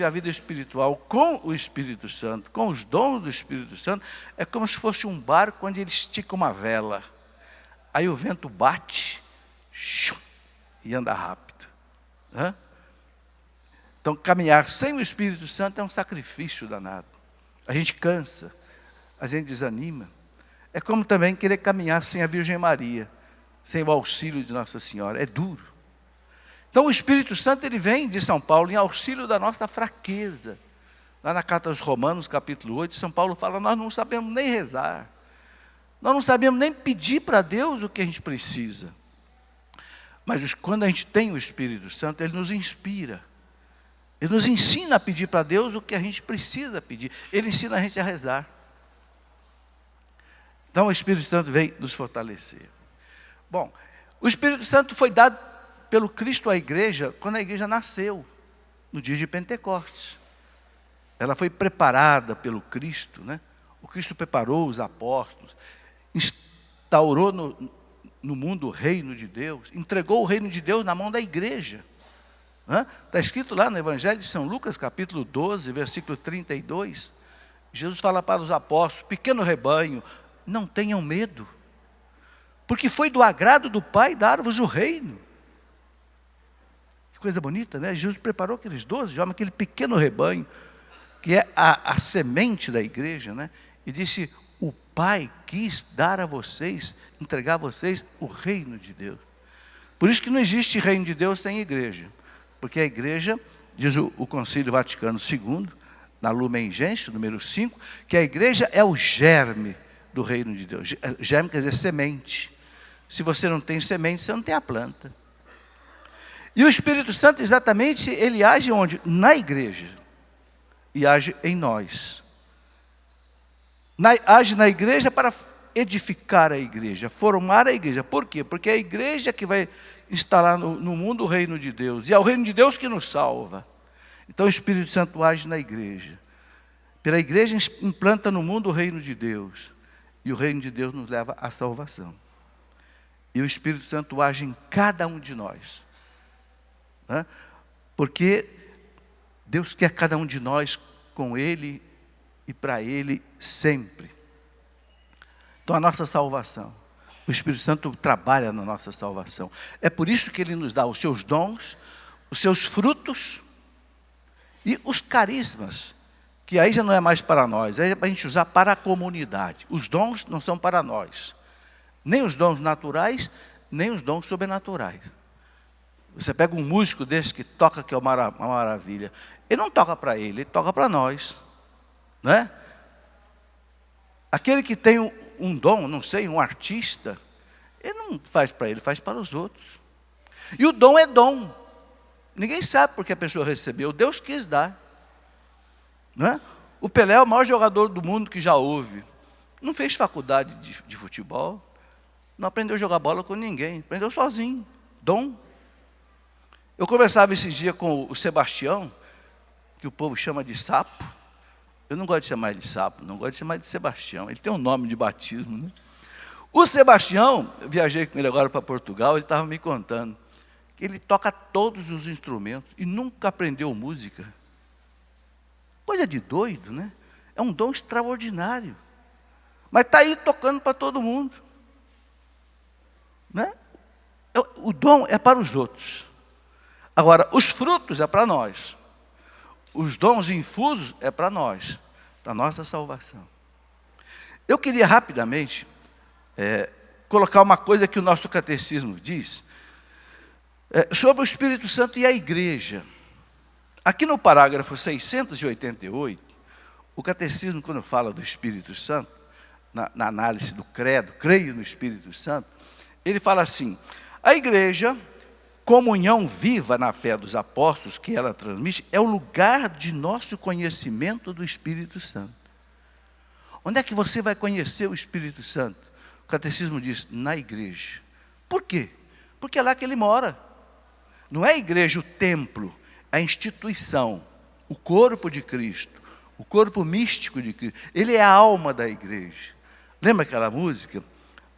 vive a vida espiritual com o Espírito Santo, com os dons do Espírito Santo, é como se fosse um barco onde ele estica uma vela. Aí o vento bate e anda rápido. Então, caminhar sem o Espírito Santo é um sacrifício danado. A gente cansa, a gente desanima. É como também querer caminhar sem a Virgem Maria, sem o auxílio de Nossa Senhora. É duro. Então, o Espírito Santo, ele vem de São Paulo em auxílio da nossa fraqueza. Lá na carta aos Romanos, capítulo 8, São Paulo fala, nós não sabemos nem rezar. Nós não sabemos nem pedir para Deus o que a gente precisa. Mas quando a gente tem o Espírito Santo, ele nos inspira. Ele nos ensina a pedir para Deus o que a gente precisa pedir. Ele ensina a gente a rezar. Então o Espírito Santo vem nos fortalecer. Bom, o Espírito Santo foi dado pelo Cristo à igreja quando a igreja nasceu, no dia de Pentecostes. Ela foi preparada pelo Cristo, né? O Cristo preparou os apóstolos, instaurou no mundo o reino de Deus, entregou o reino de Deus na mão da igreja. Está escrito lá no Evangelho de São Lucas, capítulo 12, versículo 32. Jesus fala para os apóstolos, pequeno rebanho, não tenham medo, porque foi do agrado do Pai dar-vos o reino. Que coisa bonita, né? Jesus preparou aqueles 12 homens, aquele pequeno rebanho, que é a semente da igreja, né? E disse, o Pai quis dar a vocês, entregar a vocês o reino de Deus. Por isso que não existe reino de Deus sem igreja. Porque a igreja, diz o Concílio Vaticano II, na Lumen Gentium, número 5, que a igreja é o germe do reino de Deus. Germe quer dizer semente. Se você não tem semente, você não tem a planta. E o Espírito Santo, exatamente, ele age onde? Na igreja. E age em nós. Age na igreja para edificar a igreja, formar a igreja. Por quê? Porque é a igreja que vai instalar no mundo o reino de Deus. E é o reino de Deus que nos salva. Então o Espírito Santo age na igreja. Pela igreja implanta no mundo o reino de Deus. E o reino de Deus nos leva à salvação. E o Espírito Santo age em cada um de nós. Porque Deus quer cada um de nós com Ele e para Ele sempre. Então a nossa salvação, o Espírito Santo trabalha na nossa salvação. É por isso que Ele nos dá os seus dons, os seus frutos e os carismas, que aí já não é mais para nós, é para a gente usar para a comunidade. Os dons não são para nós, nem os dons naturais, nem os dons sobrenaturais. Você pega um músico desse que toca, que é uma maravilha, ele não toca para ele toca para nós, não é? Aquele que tem um dom, não sei, um artista, ele não faz para ele, faz para os outros. E o dom é dom. Ninguém sabe porque a pessoa recebeu, Deus quis dar. Não é? O Pelé é o maior jogador do mundo que já houve. Não fez faculdade de futebol, não aprendeu a jogar bola com ninguém, aprendeu sozinho, dom. Eu conversava esses dias com o Sebastião, que o povo chama de sapo. Eu não gosto de chamar ele de sapo, não gosto de chamar ele de Sebastião. Ele tem um nome de batismo, né? O Sebastião, eu viajei com ele agora para Portugal, ele estava me contando que ele toca todos os instrumentos e nunca aprendeu música. Coisa de doido, né? É um dom extraordinário. Mas está aí tocando para todo mundo. Né? O dom é para os outros. Agora, os frutos é para nós. Os dons infusos é para nós, para a nossa salvação. Eu queria rapidamente colocar uma coisa que o nosso catecismo diz sobre o Espírito Santo e a igreja. Aqui no parágrafo 688, o catecismo, quando fala do Espírito Santo, na análise do credo, creio no Espírito Santo, ele fala assim, a igreja, comunhão viva na fé dos apóstolos que ela transmite, é o lugar de nosso conhecimento do Espírito Santo. Onde é que você vai conhecer o Espírito Santo? O catecismo diz, na igreja. Por quê? Porque é lá que ele mora. Não é a igreja o templo, a instituição, o corpo de Cristo, o corpo místico de Cristo. Ele é a alma da igreja. Lembra aquela música?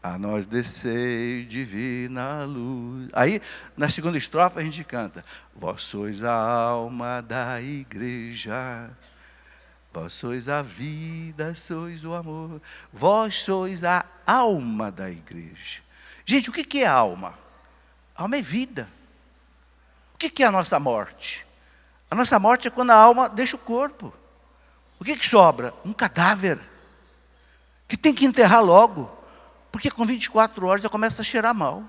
a nós descei divina luz. Aí, na segunda estrofe, a gente canta: vós sois a alma da igreja, vós sois a vida, sois o amor, vós sois a alma da igreja. Gente, o que é alma? Alma é vida. O que é a nossa morte? A nossa morte é quando a alma deixa o corpo. O que sobra? Um cadáver, que tem que enterrar logo, porque com 24 horas já começa a cheirar mal.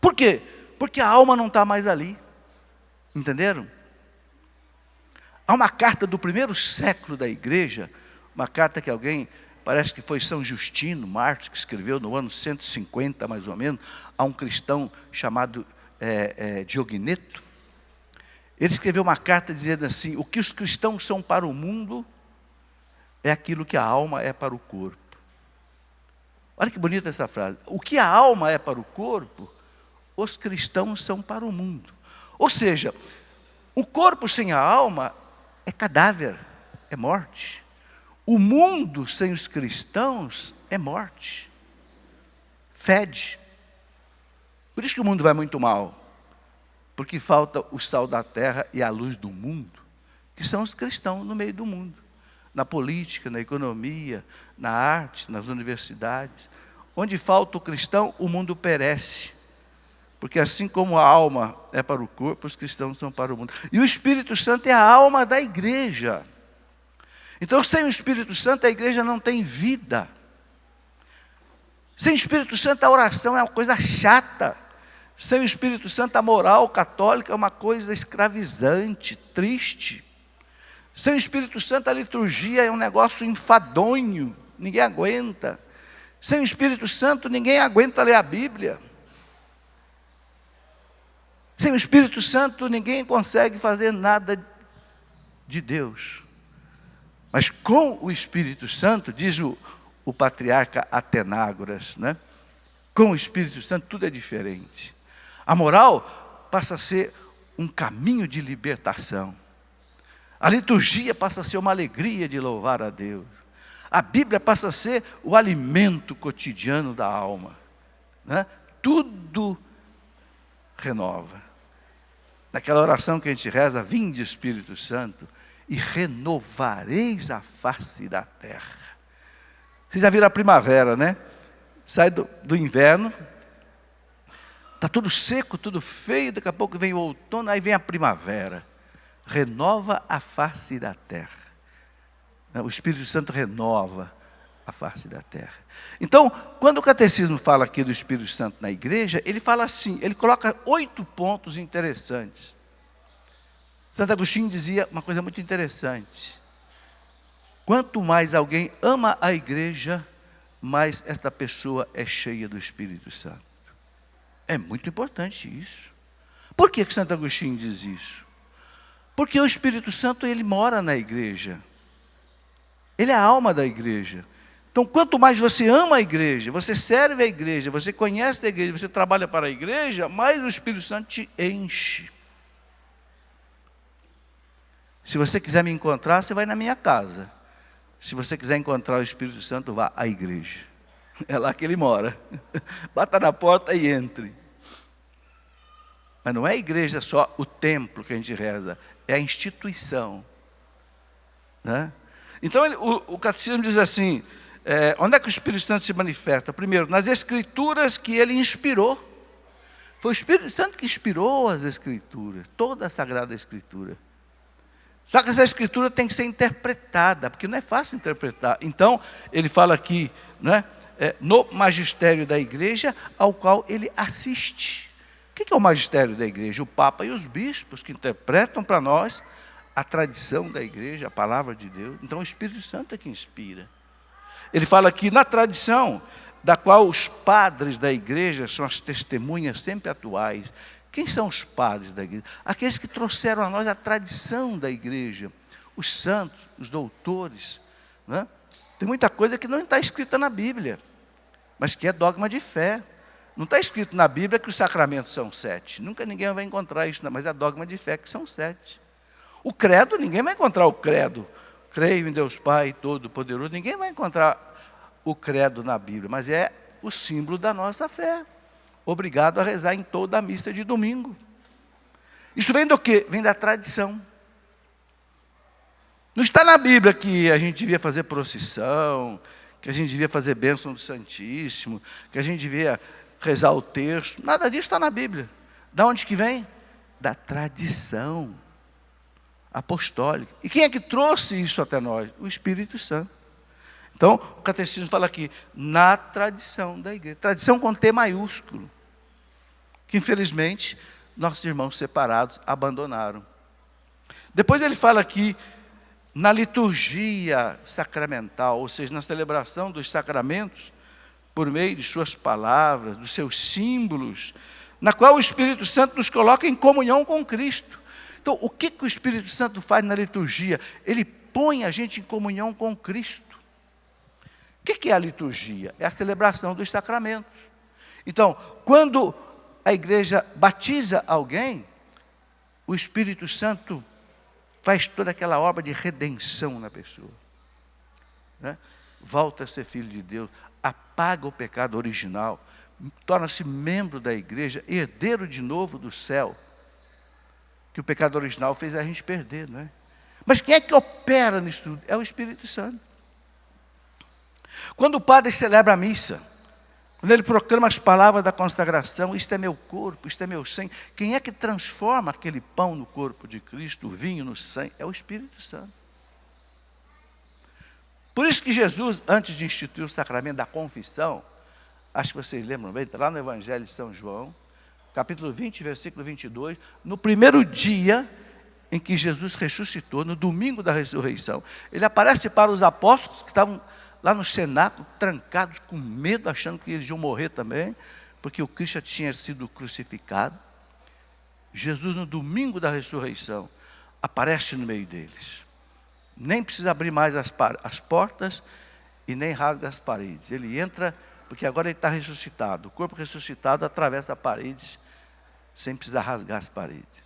Por quê? Porque a alma não está mais ali. Entenderam? Há uma carta do primeiro século da igreja, uma carta que alguém, parece que foi São Justino Mártir, que escreveu no ano 150 mais ou menos, a um cristão chamado Diogneto. Ele escreveu uma carta dizendo assim: o que os cristãos são para o mundo é aquilo que a alma é para o corpo. Olha que bonita essa frase. O que a alma é para o corpo, os cristãos são para o mundo. Ou seja, o corpo sem a alma é cadáver, é morte. O mundo sem os cristãos é morte, fede. Por isso que o mundo vai muito mal, porque falta o sal da terra e a luz do mundo, que são os cristãos no meio do mundo, na política, na economia, na arte, nas universidades. Onde falta o cristão, o mundo perece, porque assim como a alma é para o corpo, os cristãos são para o mundo. E o Espírito Santo é a alma da igreja. Então, sem o Espírito Santo, a igreja não tem vida. Sem o Espírito Santo, a oração é uma coisa chata. Sem o Espírito Santo, a moral católica é uma coisa escravizante, triste. Sem o Espírito Santo, a liturgia é um negócio enfadonho, ninguém aguenta. Sem o Espírito Santo, ninguém aguenta ler a Bíblia. Sem o Espírito Santo, ninguém consegue fazer nada de Deus. Mas com o Espírito Santo, diz o patriarca Atenágoras, né? Com o Espírito Santo tudo é diferente. A moral passa a ser um caminho de libertação. A liturgia passa a ser uma alegria de louvar a Deus. A Bíblia passa a ser o alimento cotidiano da alma, né? Tudo renova. Naquela oração que a gente reza: vinde Espírito Santo e renovareis a face da terra. Vocês já viram a primavera, né? Sai do inverno, está tudo seco, tudo feio, daqui a pouco vem o outono, aí vem a primavera. Renova a face da terra. O Espírito Santo renova a face da terra. Então, quando o catecismo fala aqui do Espírito Santo na igreja, ele fala assim, ele coloca 8 pontos interessantes. Santo Agostinho dizia uma coisa muito interessante: quanto mais alguém ama a igreja, mais esta pessoa é cheia do Espírito Santo. É muito importante isso. Por que Santo Agostinho diz isso? Porque o Espírito Santo, ele mora na igreja. Ele é a alma da igreja. Então, quanto mais você ama a igreja, você serve a igreja, você conhece a igreja, você trabalha para a igreja, mais o Espírito Santo te enche. Se você quiser me encontrar, você vai na minha casa. Se você quiser encontrar o Espírito Santo, vá à igreja. É lá que ele mora. Bata na porta e entre. Mas não é a igreja só o templo que a gente reza, é a instituição, né? Então o catecismo diz assim, onde é que o Espírito Santo se manifesta? Primeiro, nas escrituras que ele inspirou. Foi o Espírito Santo que inspirou as escrituras, toda a Sagrada Escritura. Só que essa escritura tem que ser interpretada, porque não é fácil interpretar. Então, ele fala aqui, né, no magistério da igreja, ao qual ele assiste. O que é o magistério da igreja? O Papa e os bispos que interpretam para nós a tradição da igreja, a palavra de Deus. Então, o Espírito Santo é que inspira. Ele fala aqui na tradição, da qual os padres da igreja são as testemunhas sempre atuais. Quem são os padres da igreja? Aqueles que trouxeram a nós a tradição da igreja, os santos, os doutores, né? Tem muita coisa que não está escrita na Bíblia, mas que é dogma de fé. Não está escrito na Bíblia que os sacramentos são 7. Nunca ninguém vai encontrar isso, mas é dogma de fé que são 7. O credo, ninguém vai encontrar o credo. Creio em Deus Pai Todo-Poderoso. Ninguém vai encontrar o credo na Bíblia, mas é o símbolo da nossa fé. Obrigado a rezar em toda a missa de domingo. Isso vem do quê? Vem da tradição. Não está na Bíblia que a gente devia fazer procissão, que a gente devia fazer bênção do Santíssimo, que a gente devia rezar o texto. Nada disso está na Bíblia. Da onde que vem? Da tradição apostólica. E quem é que trouxe isso até nós? O Espírito Santo. Então, o catecismo fala aqui, na tradição da igreja. Tradição com T maiúsculo. Que infelizmente, nossos irmãos separados abandonaram. Depois ele fala aqui, na liturgia sacramental, ou seja, na celebração dos sacramentos, por meio de suas palavras, dos seus símbolos, na qual o Espírito Santo nos coloca em comunhão com Cristo. Então, o que o Espírito Santo faz na liturgia? Ele põe a gente em comunhão com Cristo. O que é a liturgia? É a celebração dos sacramentos. Então, quando a igreja batiza alguém, o Espírito Santo faz toda aquela obra de redenção na pessoa, né? Volta a ser filho de Deus, apaga o pecado original, torna-se membro da igreja, herdeiro de novo do céu, que o pecado original fez a gente perder, não é? Mas quem é que opera nisso tudo? É o Espírito Santo. Quando o padre celebra a missa, quando ele proclama as palavras da consagração, isto é meu corpo, isto é meu sangue, quem é que transforma aquele pão no corpo de Cristo, o vinho no sangue? É o Espírito Santo. Por isso que Jesus, antes de instituir o sacramento da confissão, acho que vocês lembram bem, está lá no Evangelho de São João, capítulo 20, versículo 22, no primeiro dia em que Jesus ressuscitou, no domingo da ressurreição, ele aparece para os apóstolos que estavam lá no cenáculo, trancados, com medo, achando que eles iam morrer também, porque o Cristo já tinha sido crucificado. Jesus, no domingo da ressurreição, aparece no meio deles. Nem precisa abrir mais as portas e nem rasga as paredes. Ele entra, porque agora ele está ressuscitado. O corpo ressuscitado atravessa as paredes, sem precisar rasgar as paredes.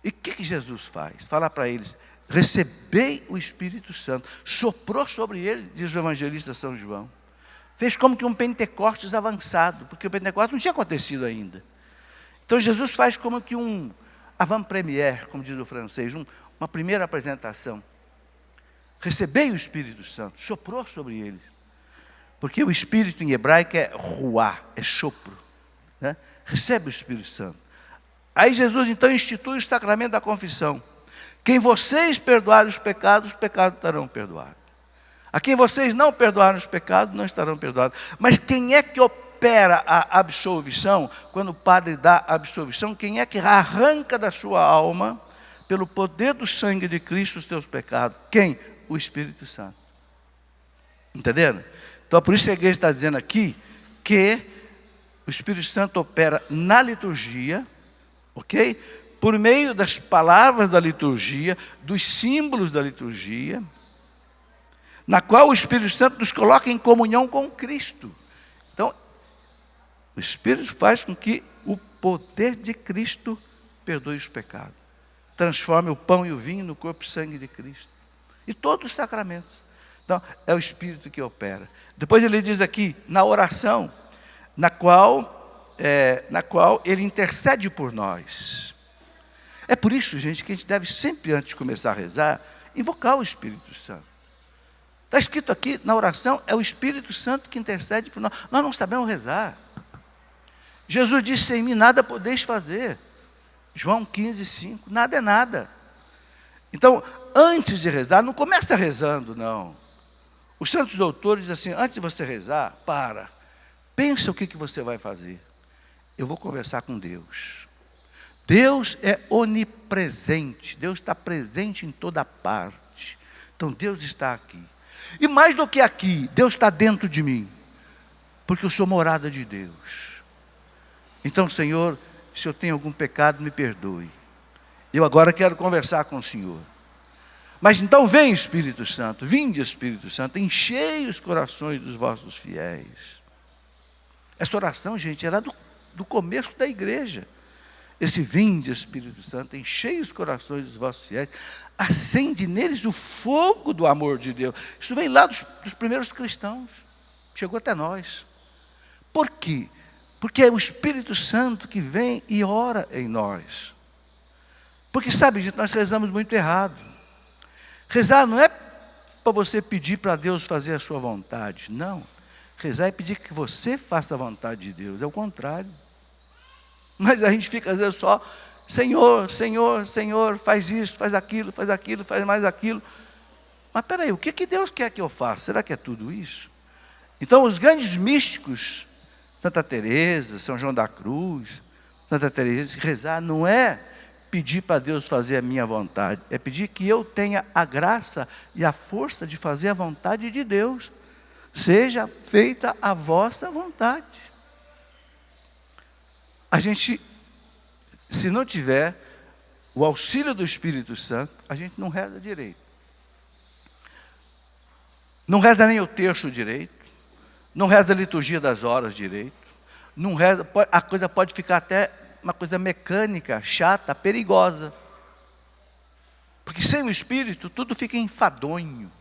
E o que Jesus faz? Fala para eles, recebei o Espírito Santo. Soprou sobre ele, diz o evangelista São João. Fez como que um Pentecostes avançado, porque o Pentecostes não tinha acontecido ainda. Então Jesus faz como que um avant-première, como diz o francês, uma primeira apresentação. Recebei o Espírito Santo, soprou sobre eles. Porque o Espírito em hebraico é ruá, é sopro, né? Recebe o Espírito Santo. Aí Jesus então institui o sacramento da confissão. Quem vocês perdoarem os pecados estarão perdoados. A quem vocês não perdoarem os pecados, não estarão perdoados. Mas quem é que opera a absolvição? Quando o padre dá a absolvição, quem é que arranca da sua alma, pelo poder do sangue de Cristo, os teus pecados? Quem? O Espírito Santo. Entenderam? Então, por isso a igreja está dizendo aqui que o Espírito Santo opera na liturgia, ok? Por meio das palavras da liturgia, dos símbolos da liturgia, na qual o Espírito Santo nos coloca em comunhão com Cristo. Então, o Espírito faz com que o poder de Cristo perdoe os pecados, transforme o pão e o vinho no corpo e sangue de Cristo. E todos os sacramentos. Então, é o Espírito que opera. Depois ele diz aqui, na oração, na qual ele intercede por nós. É por isso, gente, que a gente deve sempre, antes de começar a rezar, invocar o Espírito Santo. Está escrito aqui na oração, é o Espírito Santo que intercede por nós. Nós não sabemos rezar. Jesus disse, sem mim nada podeis fazer. João 15, 5, nada é nada. Então, antes de rezar, não começa rezando, não. Os santos doutores dizem assim, antes de você rezar, pensa o que você vai fazer. Eu vou conversar com Deus. Deus é onipresente, Deus está presente em toda parte. Então Deus está aqui. E mais do que aqui, Deus está dentro de mim, porque eu sou morada de Deus. Então, Senhor, se eu tenho algum pecado, me perdoe. Eu agora quero conversar com o Senhor. Mas então vem Espírito Santo, vinde Espírito Santo, enchei os corações dos vossos fiéis. Essa oração, gente, era do começo da igreja. Esse vinde Espírito Santo, enchei os corações dos vossos fiéis, acende neles o fogo do amor de Deus. Isso vem lá dos primeiros cristãos, chegou até nós. Por quê? Porque é o Espírito Santo que vem e ora em nós. Porque, sabe, gente, nós rezamos muito errado. Rezar não é para você pedir para Deus fazer a sua vontade. Não. Rezar é pedir que você faça a vontade de Deus. É o contrário. Mas a gente fica às vezes só, Senhor, Senhor, Senhor, faz isso, faz aquilo, faz mais aquilo. Mas peraí, o que Deus quer que eu faça? Será que é tudo isso? Então os grandes místicos, Santa Teresa, São João da Cruz, Santa Teresa, rezar não é pedir para Deus fazer a minha vontade, é pedir que eu tenha a graça e a força de fazer a vontade de Deus. Seja feita a vossa vontade. A gente, se não tiver o auxílio do Espírito Santo, a gente não reza direito. Não reza nem o terço direito, não reza a liturgia das horas direito, não reza, a coisa pode ficar até uma coisa mecânica, chata, perigosa. Porque sem o Espírito, tudo fica enfadonho.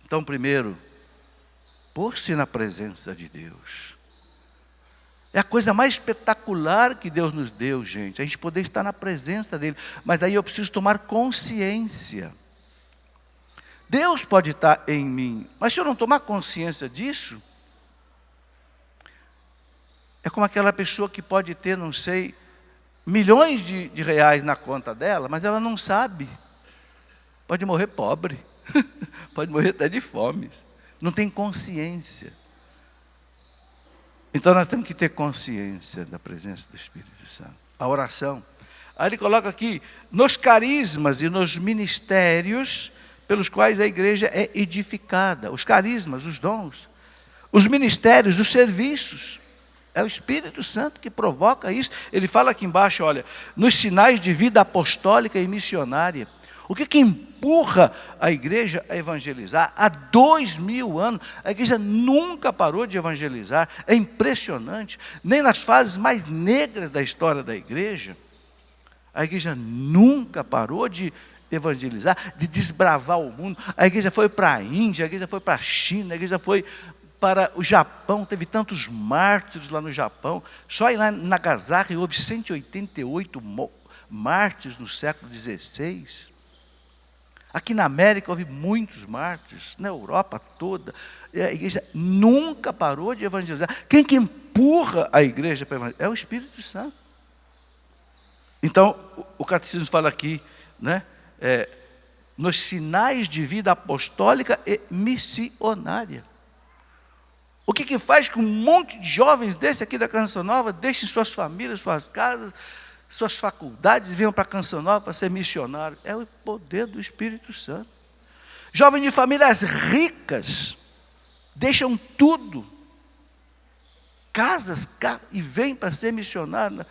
Então, primeiro, pôr-se na presença de Deus. É a coisa mais espetacular que Deus nos deu, gente, a gente poder estar na presença dEle. Mas aí eu preciso tomar consciência. Deus pode estar em mim, mas se eu não tomar consciência disso, é como aquela pessoa que pode ter, não sei, milhões de reais na conta dela, mas ela não sabe. Pode morrer pobre, pode morrer até de fome, não tem consciência. Então nós temos que ter consciência da presença do Espírito Santo. A oração. Aí ele coloca aqui, nos carismas e nos ministérios pelos quais a igreja é edificada. Os carismas, os dons, os ministérios, os serviços. É o Espírito Santo que provoca isso. Ele fala aqui embaixo, olha, nos sinais de vida apostólica e missionária. O que empurra a igreja a evangelizar? Há 2000 anos, a igreja nunca parou de evangelizar. É impressionante. Nem nas fases mais negras da história da igreja, a igreja nunca parou de evangelizar, de desbravar o mundo. A igreja foi para a Índia, a igreja foi para a China, a igreja foi para o Japão, teve tantos mártires lá no Japão. Só lá em Nagasaki houve 188 mártires no século XVI. Aqui na América houve muitos mártires, na Europa toda. A igreja nunca parou de evangelizar. Quem que empurra a igreja para evangelizar? É o Espírito Santo. Então, o catecismo fala aqui, né? Nos sinais de vida apostólica e missionária. O que faz que um monte de jovens desse aqui da Canção Nova deixem suas famílias, suas casas, suas faculdades e venham para a Canção Nova para ser missionário? É o poder do Espírito Santo. Jovens de famílias ricas deixam tudo, casas, carros, e vêm para ser missionário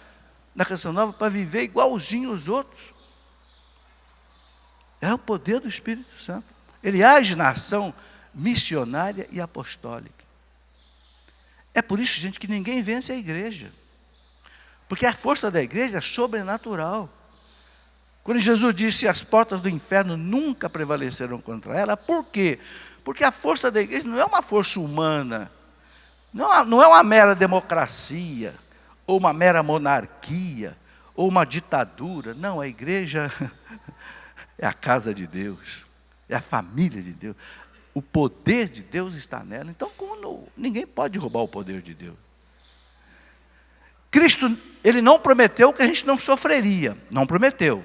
na Canção Nova para viver igualzinho os outros. É o poder do Espírito Santo. Ele age na ação missionária e apostólica. É por isso, gente, que ninguém vence a igreja. Porque a força da igreja é sobrenatural. Quando Jesus disse, as portas do inferno nunca prevalecerão contra ela, por quê? Porque a força da igreja não é uma força humana, não é uma mera democracia, ou uma mera monarquia, ou uma ditadura. Não, a igreja é a casa de Deus, é a família de Deus. O poder de Deus está nela. Então, ninguém pode roubar o poder de Deus. Cristo, Ele não prometeu que a gente não sofreria. Não prometeu.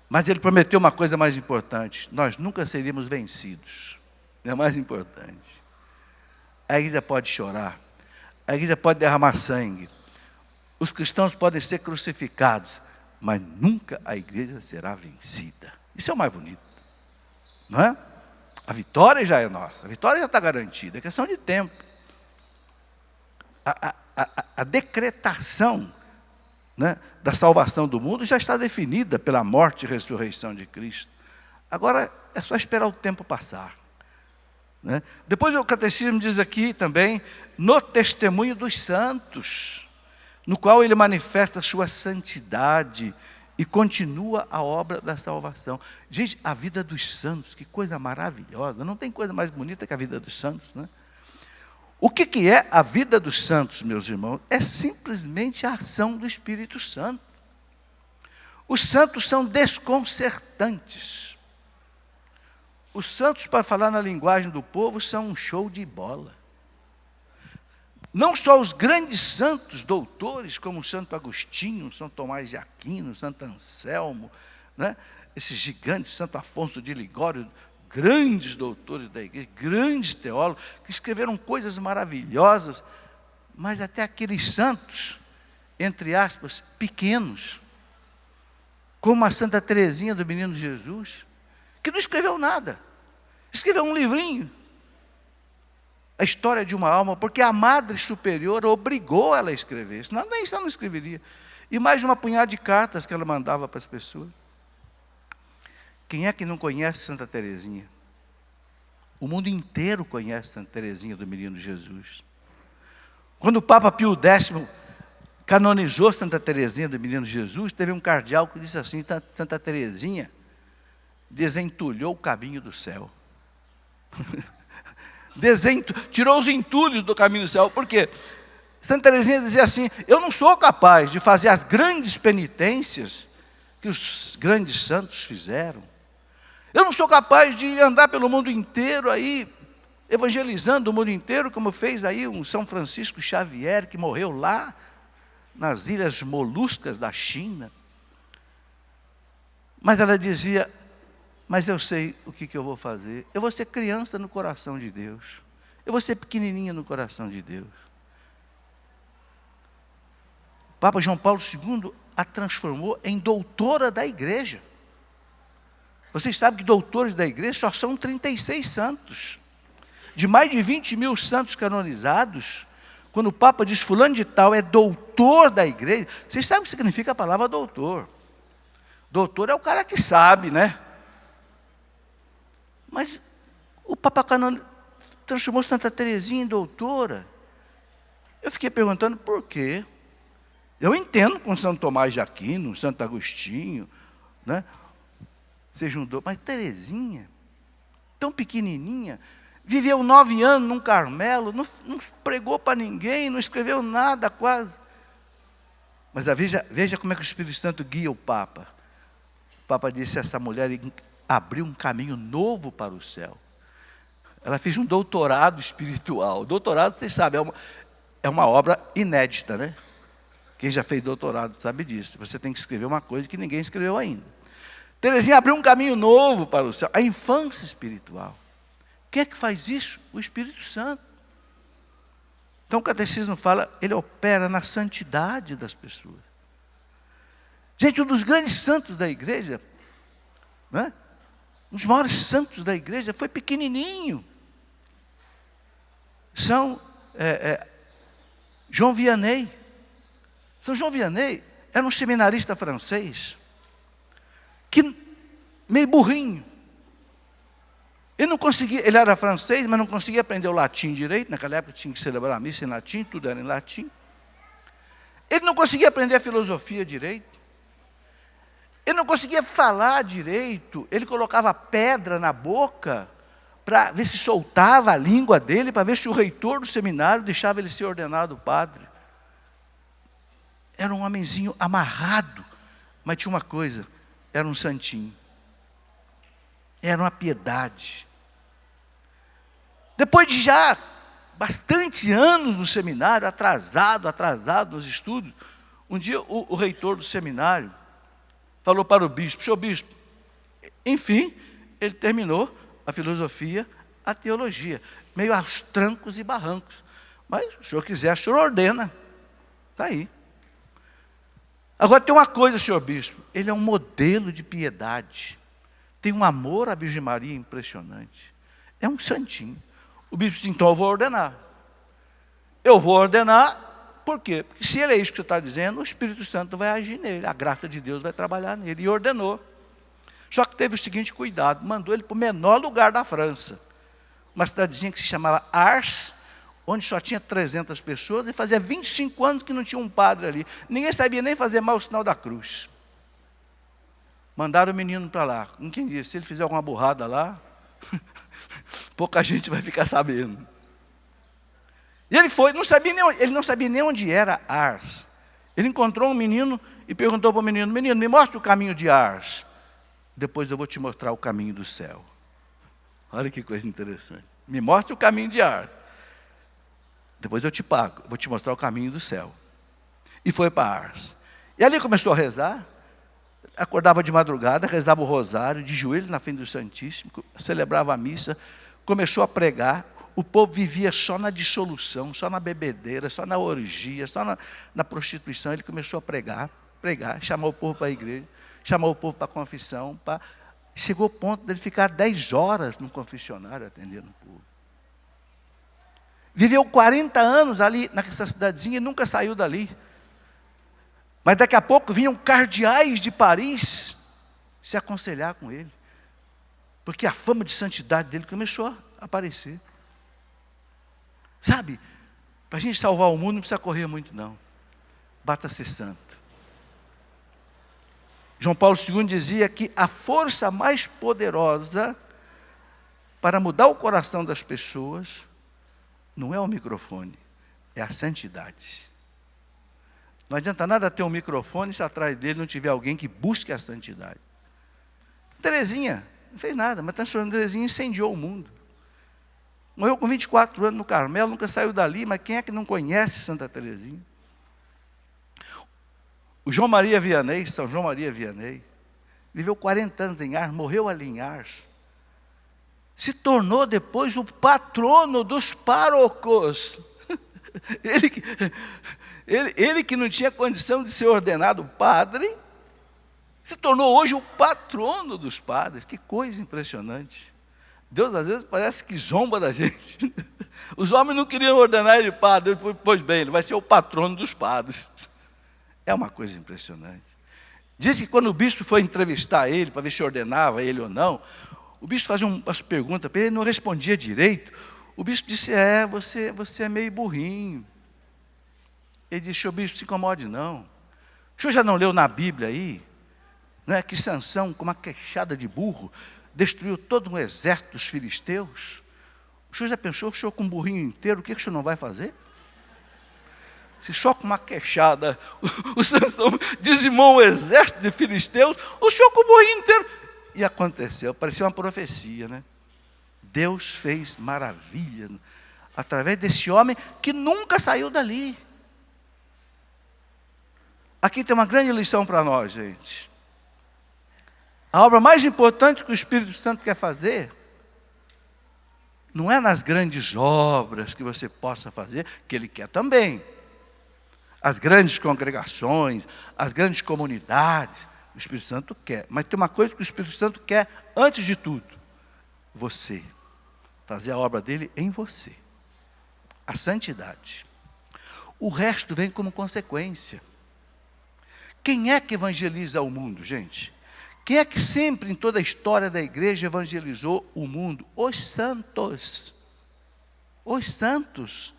Mas Ele prometeu uma coisa mais importante. Nós nunca seríamos vencidos. É mais importante. A igreja pode chorar. A igreja pode derramar sangue. Os cristãos podem ser crucificados. Mas nunca a igreja será vencida. Isso é o mais bonito. Não é? A vitória já é nossa, a vitória já está garantida, é questão de tempo. A decretação, né, da salvação do mundo já está definida pela morte e ressurreição de Cristo. Agora é só esperar o tempo passar. Né? Depois o catecismo diz aqui também, no testemunho dos santos, no qual ele manifesta a sua santidade, e continua a obra da salvação. Gente, a vida dos santos, que coisa maravilhosa. Não tem coisa mais bonita que a vida dos santos, né? O que é a vida dos santos, meus irmãos? É simplesmente a ação do Espírito Santo. Os santos são desconcertantes. Os santos, para falar na linguagem do povo, são um show de bola. Não só os grandes santos doutores, como Santo Agostinho, São Tomás de Aquino, Santo Anselmo, né? Esses gigantes, Santo Afonso de Ligório, grandes doutores da igreja, grandes teólogos, que escreveram coisas maravilhosas, mas até aqueles santos, entre aspas, pequenos, como a Santa Teresinha do Menino Jesus, que não escreveu nada, escreveu um livrinho, a história de uma alma, porque a Madre Superior obrigou ela a escrever, senão nem isso ela não escreveria. E mais de uma punhada de cartas que ela mandava para as pessoas. Quem é que não conhece Santa Teresinha? O mundo inteiro conhece Santa Teresinha do Menino Jesus. Quando o Papa Pio X canonizou Santa Teresinha do Menino Jesus, teve um cardeal que disse assim: Santa Teresinha desentulhou o caminho do céu. Tirou os entulhos do caminho do céu. Por quê? Santa Teresinha dizia assim: eu não sou capaz de fazer as grandes penitências que os grandes santos fizeram. Eu não sou capaz de andar pelo mundo inteiro aí, evangelizando o mundo inteiro, como fez aí um São Francisco Xavier, que morreu lá nas Ilhas Moluscas da China. Mas ela dizia: mas eu sei o que eu vou fazer. Eu vou ser criança no coração de Deus. Eu vou ser pequenininha no coração de Deus. O Papa João Paulo II a transformou em doutora da igreja. Vocês sabem que doutores da igreja só são 36 santos. De mais de 20 mil santos canonizados, quando o Papa diz fulano de tal é doutor da igreja, vocês sabem o que significa a palavra doutor. Doutor é o cara que sabe, né? Mas o Papa transformou Santa Teresinha em doutora. Eu fiquei perguntando por quê. Eu entendo com São Tomás de Aquino, Santo Agostinho, né? Seja um doutor, mas Teresinha, tão pequenininha, viveu 9 anos num Carmelo, não pregou para ninguém, não escreveu nada quase. Mas veja como é que o Espírito Santo guia o Papa. O Papa disse: essa mulher abriu um caminho novo para o céu. Ela fez um doutorado espiritual. Doutorado, vocês sabem, é uma obra inédita, né? Quem já fez doutorado sabe disso. Você tem que escrever uma coisa que ninguém escreveu ainda. Teresinha abriu um caminho novo para o céu. A infância espiritual. Quem é que faz isso? O Espírito Santo. Então o catecismo fala, ele opera na santidade das pessoas. Gente, um dos grandes santos da igreja, né? Um dos maiores santos da igreja foi pequenininho. João Vianney. São João Vianney era um seminarista francês, que meio burrinho. Ele era francês, mas não conseguia aprender o latim direito. Naquela época tinha que celebrar a missa em latim, tudo era em latim. Ele não conseguia aprender a filosofia direito. Ele não conseguia falar direito. Ele colocava pedra na boca para ver se soltava a língua dele, para ver se o reitor do seminário deixava ele ser ordenado padre. Era um homenzinho amarrado, mas tinha uma coisa: era um santinho. Era uma piedade. Depois de já bastante anos no seminário, atrasado nos estudos, um dia o reitor do seminário falou para o bispo: senhor bispo, enfim, ele terminou a filosofia, a teologia, meio aos trancos e barrancos. Mas se o senhor quiser, o senhor ordena. Está aí. Agora tem uma coisa, senhor bispo, ele é um modelo de piedade. Tem um amor à Virgem Maria impressionante. É um santinho. O bispo disse: então eu vou ordenar. Eu vou ordenar, por quê? Porque se ele é isso que você está dizendo, o Espírito Santo vai agir nele, a graça de Deus vai trabalhar nele. E ordenou. Só que teve o seguinte cuidado: mandou ele para o menor lugar da França, uma cidadezinha que se chamava Ars, onde só tinha 300 pessoas, e fazia 25 anos que não tinha um padre ali. Ninguém sabia nem fazer mais o sinal da cruz. Mandaram o menino para lá. Quem disse? Se ele fizer alguma burrada lá, pouca gente vai ficar sabendo. E ele foi, ele não sabia nem onde era Ars. Ele encontrou um menino e perguntou para o menino: menino, me mostra o caminho de Ars. Depois eu vou te mostrar o caminho do céu. Olha que coisa interessante. Me mostra o caminho de Ars. Depois eu te pago, vou te mostrar o caminho do céu. E foi para Ars. E ali começou a rezar. Acordava de madrugada, rezava o rosário, de joelhos na frente do Santíssimo, celebrava a missa, começou a pregar. O povo vivia só na dissolução, só na bebedeira, só na orgia, só na prostituição. Ele começou a pregar, chamou o povo para a igreja, chamou o povo para a confissão. Chegou ao ponto de ele ficar 10 horas no confessionário atendendo o povo. Viveu 40 anos ali nessa cidadezinha e nunca saiu dali. Mas daqui a pouco vinham cardeais de Paris se aconselhar com ele. Porque a fama de santidade dele começou a aparecer. Sabe, para a gente salvar o mundo não precisa correr muito não. Basta ser santo. João Paulo II dizia que a força mais poderosa para mudar o coração das pessoas não é o microfone, é a santidade. Não adianta nada ter um microfone se atrás dele não tiver alguém que busque a santidade. Terezinha não fez nada, mas Terezinha incendiou o mundo. Morreu com 24 anos no Carmelo, nunca saiu dali, mas quem é que não conhece Santa Terezinha? O João Maria Vianney, São João Maria Vianney, viveu 40 anos em Ars, morreu ali em Ars. Se tornou depois o patrono dos párocos. Ele que não tinha condição de ser ordenado padre, se tornou hoje o patrono dos padres. Que coisa impressionante. Deus às vezes parece que zomba da gente. Os homens não queriam ordenar ele padre, pois bem, ele vai ser o patrono dos padres. É uma coisa impressionante. Diz que quando o bispo foi entrevistar ele, para ver se ordenava ele ou não, o bispo fazia umas perguntas para ele, ele não respondia direito. O bispo disse: você é meio burrinho. Ele disse: o bispo, se incomode não. O senhor já não leu na Bíblia aí, né, que Sansão, com uma queixada de burro, destruiu todo um exército dos filisteus? O senhor já pensou que o senhor com um burrinho inteiro, o que o senhor não vai fazer? Se só com uma queixada o Sansão dizimou um exército de filisteus, o senhor com o burrinho inteiro. E aconteceu, parecia uma profecia, né? Deus fez maravilha através desse homem que nunca saiu dali. Aqui tem uma grande lição para nós, gente. A obra mais importante que o Espírito Santo quer fazer não é nas grandes obras que você possa fazer, que Ele quer também. As grandes congregações, as grandes comunidades, o Espírito Santo quer. Mas tem uma coisa que o Espírito Santo quer antes de tudo: você. Fazer a obra dele em você. A santidade. O resto vem como consequência. Quem é que evangeliza o mundo, gente? Quem é que sempre em toda a história da igreja evangelizou o mundo? Os santos. Os santos.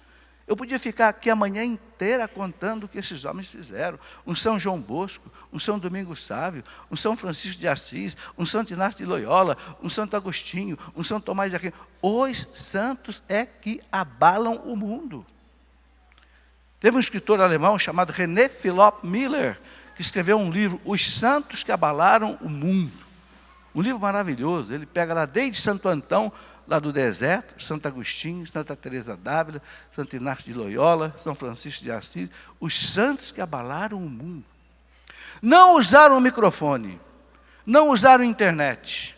Eu podia ficar aqui a manhã inteira contando o que esses homens fizeram. Um São João Bosco, um São Domingos Sávio, um São Francisco de Assis, um Santo Inácio de Loyola, um Santo Agostinho, um São Tomás de Aquino. Os santos é que abalam o mundo. Teve um escritor alemão chamado René Philipp Miller, que escreveu um livro, Os Santos que Abalaram o Mundo. Um livro maravilhoso. Ele pega lá desde Santo Antão, lá do deserto, Santo Agostinho, Santa Teresa d'Ávila, Santo Inácio de Loyola, São Francisco de Assis, os santos que abalaram o mundo. Não usaram o microfone, não usaram a internet,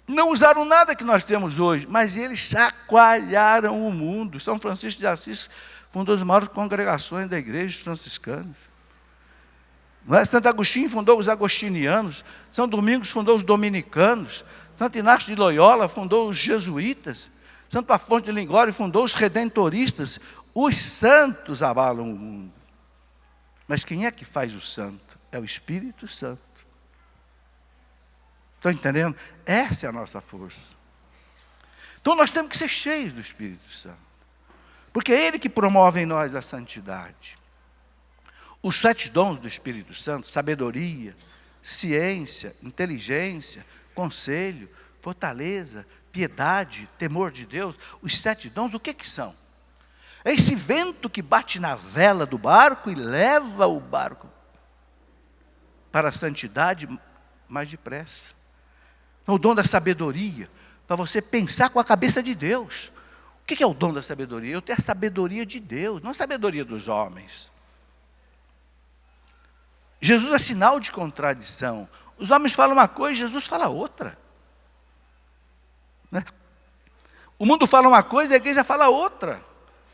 não usaram nada que nós temos hoje, mas eles chacoalharam o mundo. São Francisco de Assis fundou as maiores congregações da igreja, os franciscanos. Santo Agostinho fundou os agostinianos, São Domingos fundou os dominicanos, Santo Inácio de Loyola fundou os jesuítas, Santo Afonso de Ligório fundou os redentoristas. Os santos abalam o mundo. Mas quem é que faz o santo? É o Espírito Santo. Estão entendendo? Essa é a nossa força. Então nós temos que ser cheios do Espírito Santo, porque é Ele que promove em nós a santidade. Os 7 dons do Espírito Santo: sabedoria, ciência, inteligência, conselho, fortaleza, piedade, temor de Deus. Os 7 dons, o que são? É esse vento que bate na vela do barco e leva o barco para a santidade mais depressa. Então, o dom da sabedoria, para você pensar com a cabeça de Deus. O que é o dom da sabedoria? Eu tenho a sabedoria de Deus, não a sabedoria dos homens. Jesus é sinal de contradição. Os homens falam uma coisa, Jesus fala outra. Né? O mundo fala uma coisa, a igreja fala outra.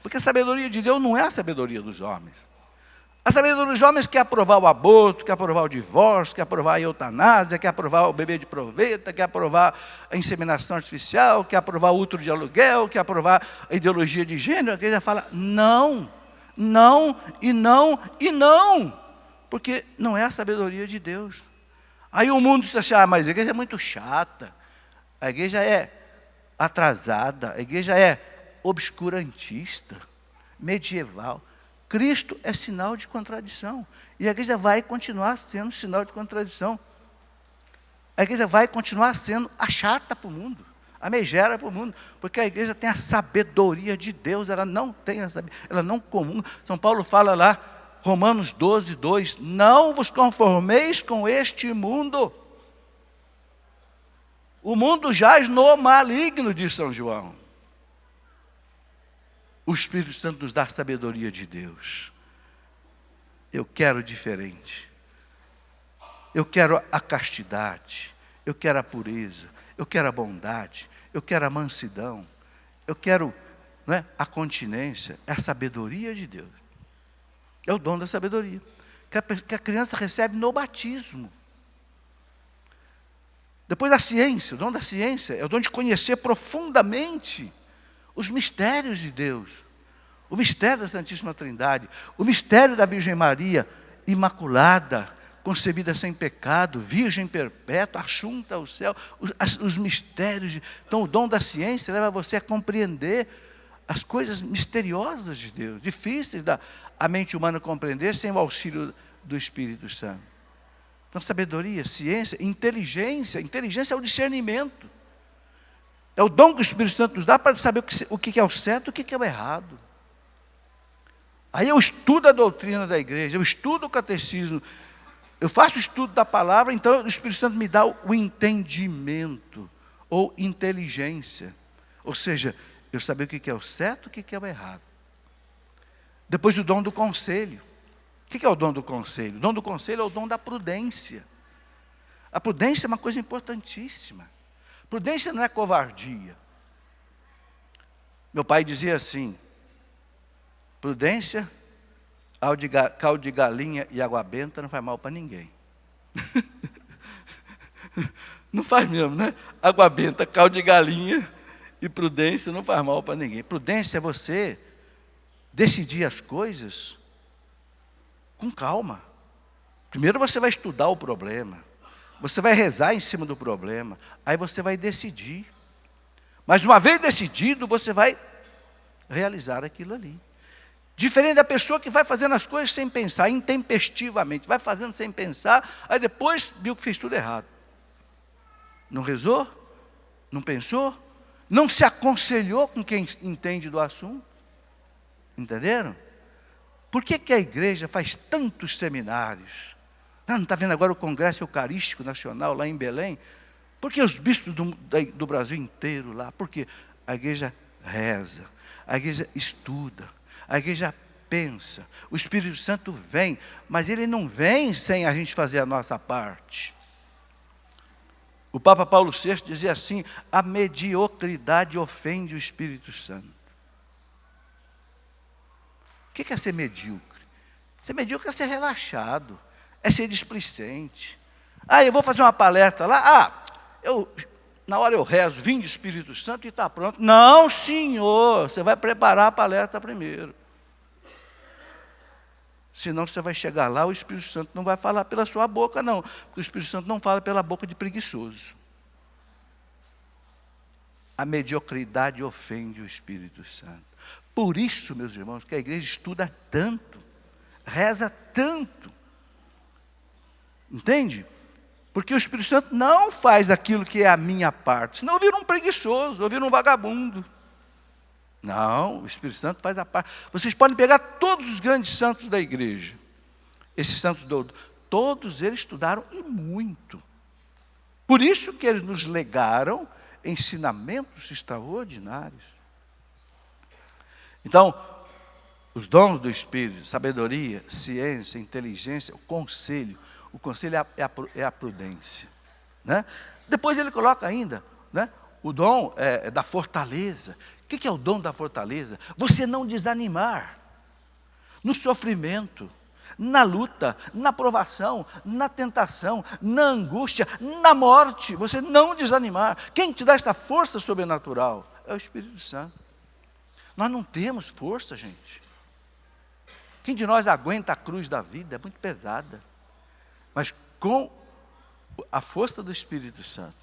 Porque a sabedoria de Deus não é a sabedoria dos homens. A sabedoria dos homens quer aprovar o aborto, quer aprovar o divórcio, quer aprovar a eutanásia, quer aprovar o bebê de proveta, quer aprovar a inseminação artificial, quer aprovar o útero de aluguel, quer aprovar a ideologia de gênero. A igreja fala não, não e não e não. Porque não é a sabedoria de Deus. Aí o mundo diz assim, mas a igreja é muito chata, a igreja é atrasada, a igreja é obscurantista, medieval. Cristo é sinal de contradição. E a igreja vai continuar sendo sinal de contradição. A igreja vai continuar sendo a chata para o mundo, a megera para o mundo, porque a igreja tem a sabedoria de Deus, ela não tem a sabedoria, ela não comunga. São Paulo fala lá, Romanos 12, 2, não vos conformeis com este mundo. O mundo jaz no maligno, diz São João. O Espírito Santo nos dá a sabedoria de Deus. Eu quero diferente. Eu quero a castidade. Eu quero a pureza. Eu quero a bondade. Eu quero a mansidão. Eu quero, a continência. É a sabedoria de Deus. É o dom da sabedoria. Que a criança recebe no batismo. Depois a ciência. O dom da ciência é o dom de conhecer profundamente os mistérios de Deus, o mistério da Santíssima Trindade, o mistério da Virgem Maria, imaculada, concebida sem pecado, virgem perpétua, achunta ao céu, os mistérios. Então o dom da ciência leva você a compreender as coisas misteriosas de Deus, difíceis da a mente humana compreender sem o auxílio do Espírito Santo. Então sabedoria, ciência, inteligência é o discernimento. É o dom que o Espírito Santo nos dá para saber o que é o certo e o que é o errado. Aí eu estudo a doutrina da igreja, eu estudo o catecismo, eu faço o estudo da palavra, então o Espírito Santo me dá o entendimento, ou inteligência. Ou seja, eu saber o que é o certo e o que é o errado. Depois o dom do conselho. O que é o dom do conselho? O dom do conselho é o dom da prudência. A prudência é uma coisa importantíssima. Prudência não é covardia. Meu pai dizia assim, prudência, caldo de galinha e água benta não faz mal para ninguém. Não faz mesmo, né? Água benta, caldo de galinha e prudência não faz mal para ninguém. Prudência é você decidir as coisas com calma. Primeiro você vai estudar o problema. Você vai rezar em cima do problema, aí você vai decidir. Mas uma vez decidido, você vai realizar aquilo ali. Diferente da pessoa que vai fazendo as coisas sem pensar, intempestivamente, vai fazendo sem pensar, aí depois viu que fez tudo errado. Não rezou, não pensou, não se aconselhou com quem entende do assunto. Entenderam? Por que a igreja faz tantos seminários? Não está vendo agora o Congresso Eucarístico Nacional lá em Belém? Porque os bispos do Brasil inteiro lá, porque a igreja reza, a igreja estuda, a igreja pensa, o Espírito Santo vem, mas ele não vem sem a gente fazer a nossa parte. O Papa Paulo VI dizia assim, a mediocridade ofende o Espírito Santo. O que é ser medíocre? Ser medíocre é ser relaxado, é ser displicente. Eu vou fazer uma palestra lá, na hora eu rezo, vinde Espírito Santo e está pronto. Não, senhor, você vai preparar a palestra primeiro. Senão você vai chegar lá, o Espírito Santo não vai falar pela sua boca, não. Porque o Espírito Santo não fala pela boca de preguiçoso. A mediocridade ofende o Espírito Santo. Por isso, meus irmãos, que a igreja estuda tanto, reza tanto. Entende? Porque o Espírito Santo não faz aquilo que é a minha parte. Senão eu viro um preguiçoso, eu viro um vagabundo. Não, o Espírito Santo faz a parte. Vocês podem pegar todos os grandes santos da igreja. Esses santos todos eles estudaram e muito. Por isso que eles nos legaram ensinamentos extraordinários. Então, os dons do Espírito, sabedoria, ciência, inteligência, o conselho é a prudência. Né? Depois ele coloca ainda, né, o dom da fortaleza. O que é o dom da fortaleza? Você não desanimar no sofrimento, na luta, na provação, na tentação, na angústia, na morte. Você não desanimar. Quem te dá essa força sobrenatural? É o Espírito Santo. Nós não temos força, gente. Quem de nós aguenta a cruz da vida? É muito pesada. Mas com a força do Espírito Santo,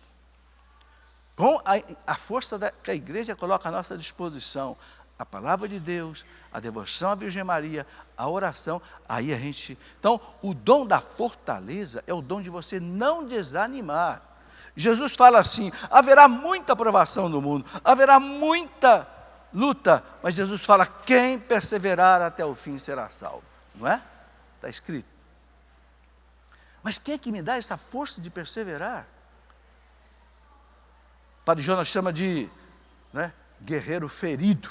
com a força que a igreja coloca à nossa disposição, a palavra de Deus, a devoção à Virgem Maria, a oração, aí a gente... Então, o dom da fortaleza é o dom de você não desanimar. Jesus fala assim, haverá muita provação no mundo, haverá muita luta, mas Jesus fala, quem perseverar até o fim será salvo. Não é? Está escrito. Mas quem é que me dá essa força de perseverar? O Padre Jonas chama de, né, guerreiro ferido.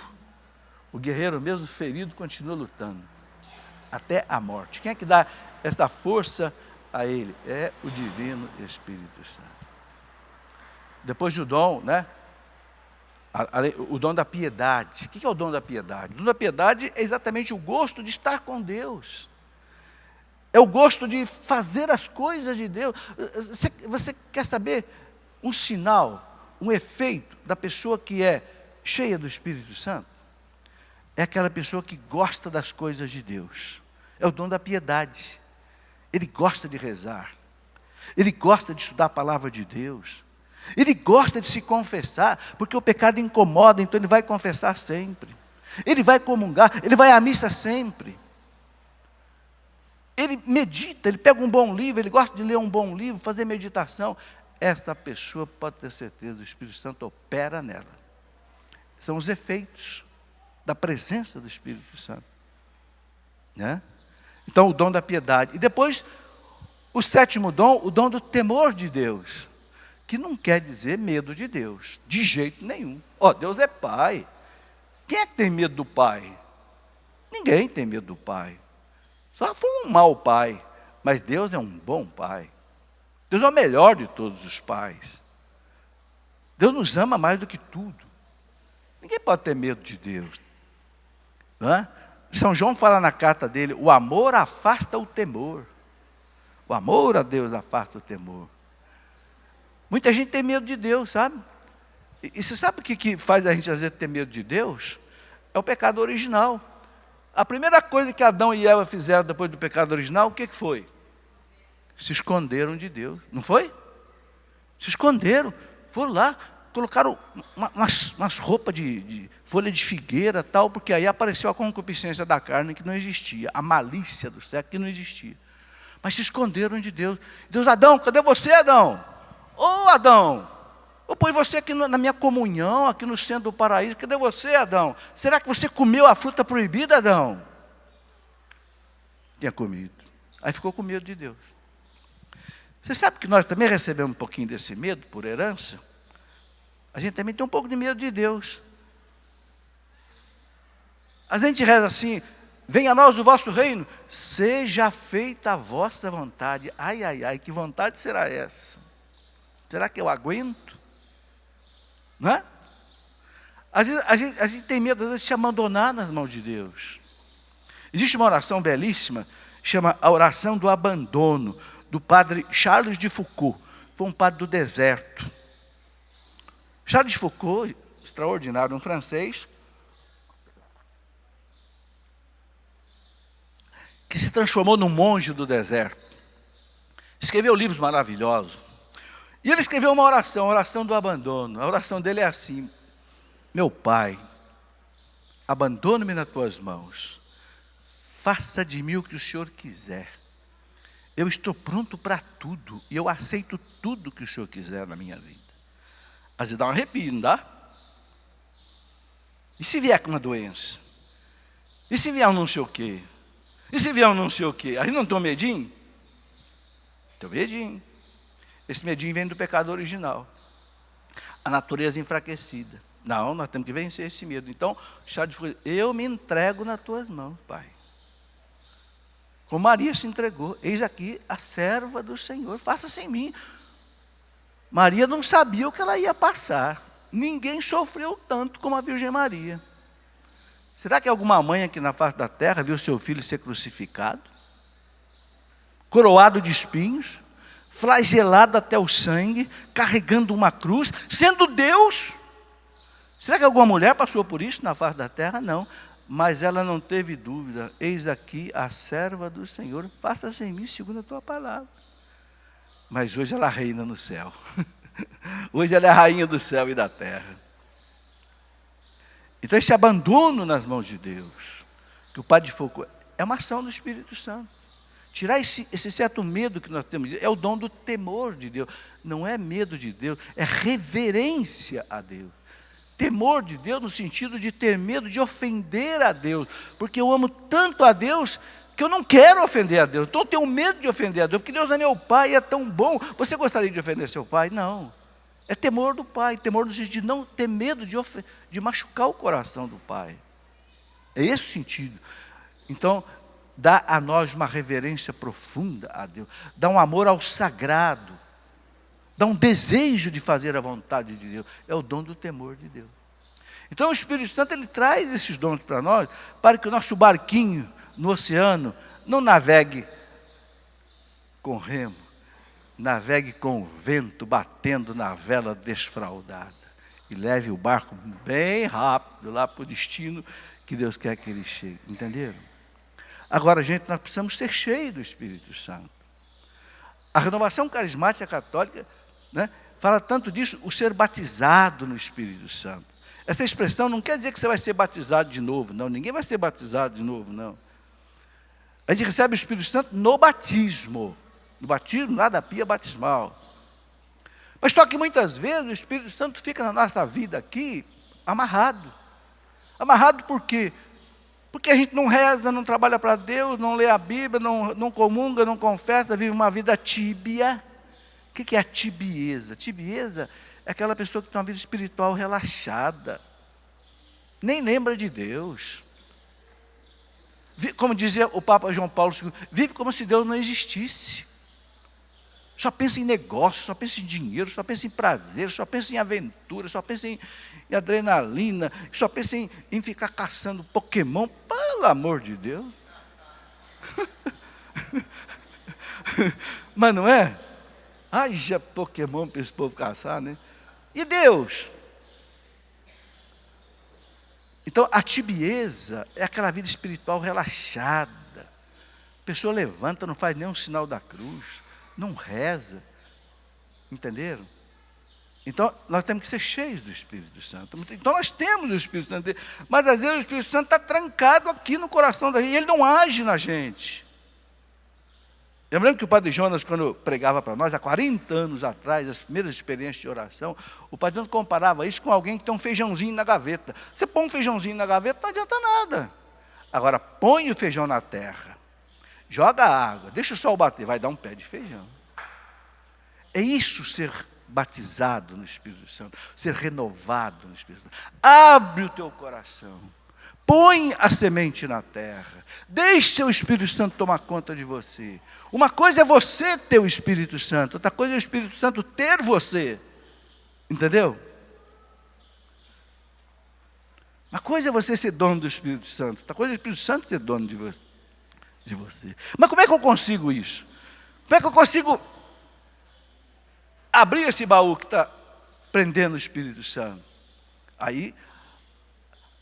O guerreiro mesmo ferido continua lutando até a morte. Quem é que dá essa força a ele? É o Divino Espírito Santo. Depois do dom, né? O dom da piedade. O que é o dom da piedade? O dom da piedade é exatamente o gosto de estar com Deus. É o gosto de fazer as coisas de Deus. Você quer saber um sinal, um efeito da pessoa que é cheia do Espírito Santo? É aquela pessoa que gosta das coisas de Deus. É o dom da piedade. Ele gosta de rezar. Ele gosta de estudar a palavra de Deus. Ele gosta de se confessar, porque o pecado incomoda, então ele vai confessar sempre. Ele vai comungar, ele vai à missa sempre. Ele medita, ele pega um bom livro, ele gosta de ler um bom livro, fazer meditação. Essa pessoa pode ter certeza, o Espírito Santo opera nela. São os efeitos da presença do Espírito Santo. Né? Então, o dom da piedade. E depois, o sétimo dom, o dom do temor de Deus. Que não quer dizer medo de Deus, de jeito nenhum. Deus é Pai. Quem é que tem medo do Pai? Ninguém tem medo do Pai. Só foi um mau pai, mas Deus é um bom Pai. Deus é o melhor de todos os pais. Deus nos ama mais do que tudo. Ninguém pode ter medo de Deus. Não é? São João fala na carta dele, o amor afasta o temor. O amor a Deus afasta o temor. Muita gente tem medo de Deus, sabe? E você sabe o que faz a gente às vezes ter medo de Deus? É o pecado original. A primeira coisa que Adão e Eva fizeram depois do pecado original, o que foi? Se esconderam de Deus, não foi? Se esconderam, foram lá, colocaram umas roupas de folha de figueira, tal, porque aí apareceu a concupiscência da carne que não existia, a malícia do século que não existia. Mas se esconderam de Deus. Deus, Adão, cadê você, Adão? Adão, eu ponho você aqui na minha comunhão, aqui no centro do paraíso, cadê você, Adão? Será que você comeu a fruta proibida, Adão? Tinha comido. Aí ficou com medo de Deus. Você sabe que nós também recebemos um pouquinho desse medo por herança? A gente também tem um pouco de medo de Deus. A gente reza assim, venha a nós o vosso reino, seja feita a vossa vontade. Ai, ai, ai, que vontade será essa? Será que eu aguento? Não é? Às vezes, a gente tem medo, às vezes, de se abandonar nas mãos de Deus. Existe uma oração belíssima, chama a oração do abandono, do padre Charles de Foucault. Foi um padre do deserto. Charles de Foucault, extraordinário, um francês, que se transformou num monge do deserto. Escreveu livros maravilhosos. E ele escreveu uma oração, a oração do abandono. A oração dele é assim: meu Pai, abandono-me nas tuas mãos. Faça de mim o que o Senhor quiser. Eu estou pronto para tudo. E eu aceito tudo que o Senhor quiser na minha vida. Às vezes dá um arrepio, não dá? E se vier com uma doença? E se vier um não sei o quê? E se vier um não sei o quê? Aí não tem um medinho? Tem um medinho. Esse medinho vem do pecado original. A natureza enfraquecida. Não, nós temos que vencer esse medo. Então, eu me entrego nas tuas mãos, Pai. Como Maria se entregou. Eis aqui a serva do Senhor. Faça-se em mim. Maria não sabia o que ela ia passar. Ninguém sofreu tanto como a Virgem Maria. Será que alguma mãe aqui na face da terra viu seu filho ser crucificado? Coroado de espinhos? Flagelado até o sangue? Carregando uma cruz? Sendo Deus? Será que alguma mulher passou por isso na face da terra? Não. Mas ela não teve dúvida. Eis aqui a serva do Senhor. Faça-se em mim segundo a tua palavra. Mas hoje ela reina no céu. Hoje ela é a rainha do céu e da terra. Então esse abandono nas mãos de Deus, que o Pai de Fogo, é uma ação do Espírito Santo. Tirar esse certo medo que nós temos, é o dom do temor de Deus. Não é medo de Deus, é reverência a Deus. Temor de Deus no sentido de ter medo de ofender a Deus. Porque eu amo tanto a Deus que eu não quero ofender a Deus. Então eu tenho medo de ofender a Deus, porque Deus é meu Pai e é tão bom. Você gostaria de ofender seu Pai? Não. É temor do Pai, temor no sentido de não ter medo de machucar o coração do Pai. É esse o sentido. Então, dá a nós uma reverência profunda a Deus. Dá um amor ao sagrado. Dá um desejo de fazer a vontade de Deus. É o dom do temor de Deus. Então o Espírito Santo, ele traz esses dons para nós, para que o nosso barquinho no oceano não navegue com remo, navegue com o vento batendo na vela desfraldada. E leve o barco bem rápido lá para o destino que Deus quer que ele chegue. Entenderam? Agora, gente, nós precisamos ser cheios do Espírito Santo. A renovação carismática católica, né, fala tanto disso, o ser batizado no Espírito Santo. Essa expressão não quer dizer que você vai ser batizado de novo, não. Ninguém vai ser batizado de novo, não. A gente recebe o Espírito Santo no batismo. No batismo, lá da pia batismal. Mas só que muitas vezes o Espírito Santo fica na nossa vida aqui amarrado. Amarrado por quê? Porque a gente não reza, não trabalha para Deus, não lê a Bíblia, não comunga, não confessa, vive uma vida tíbia. O que é a tibieza? Tibieza é aquela pessoa que tem uma vida espiritual relaxada. Nem lembra de Deus. Como dizia o Papa João Paulo II, vive como se Deus não existisse. Só pensa em negócio, só pensa em dinheiro, só pensa em prazer, só pensa em aventura, só pensa em adrenalina, só pensa em ficar caçando Pokémon, pelo amor de Deus. Mas não é? Haja Pokémon para esse povo caçar, né? E Deus? Então a tibieza é aquela vida espiritual relaxada. A pessoa levanta, não faz nenhum sinal da cruz, não reza. Entenderam? Então, nós temos que ser cheios do Espírito Santo. Então, nós temos o Espírito Santo, mas às vezes o Espírito Santo está trancado aqui no coração da gente, e ele não age na gente. Eu me lembro que o Padre Jonas, quando pregava para nós, há 40 anos atrás, as primeiras experiências de oração, o Padre Jonas comparava isso com alguém que tem um feijãozinho na gaveta. Você põe um feijãozinho na gaveta, não adianta nada. Agora, põe o feijão na terra, joga água, deixa o sol bater, vai dar um pé de feijão. É isso ser batizado no Espírito Santo, ser renovado no Espírito Santo. Abre o teu coração, põe a semente na terra, deixe o Espírito Santo tomar conta de você. Uma coisa é você ter o Espírito Santo, outra coisa é o Espírito Santo ter você. Entendeu? Uma coisa é você ser dono do Espírito Santo, outra coisa é o Espírito Santo ser dono de você. Mas como é que eu consigo isso? Como é que eu consigo abrir esse baú que está prendendo o Espírito Santo? Aí,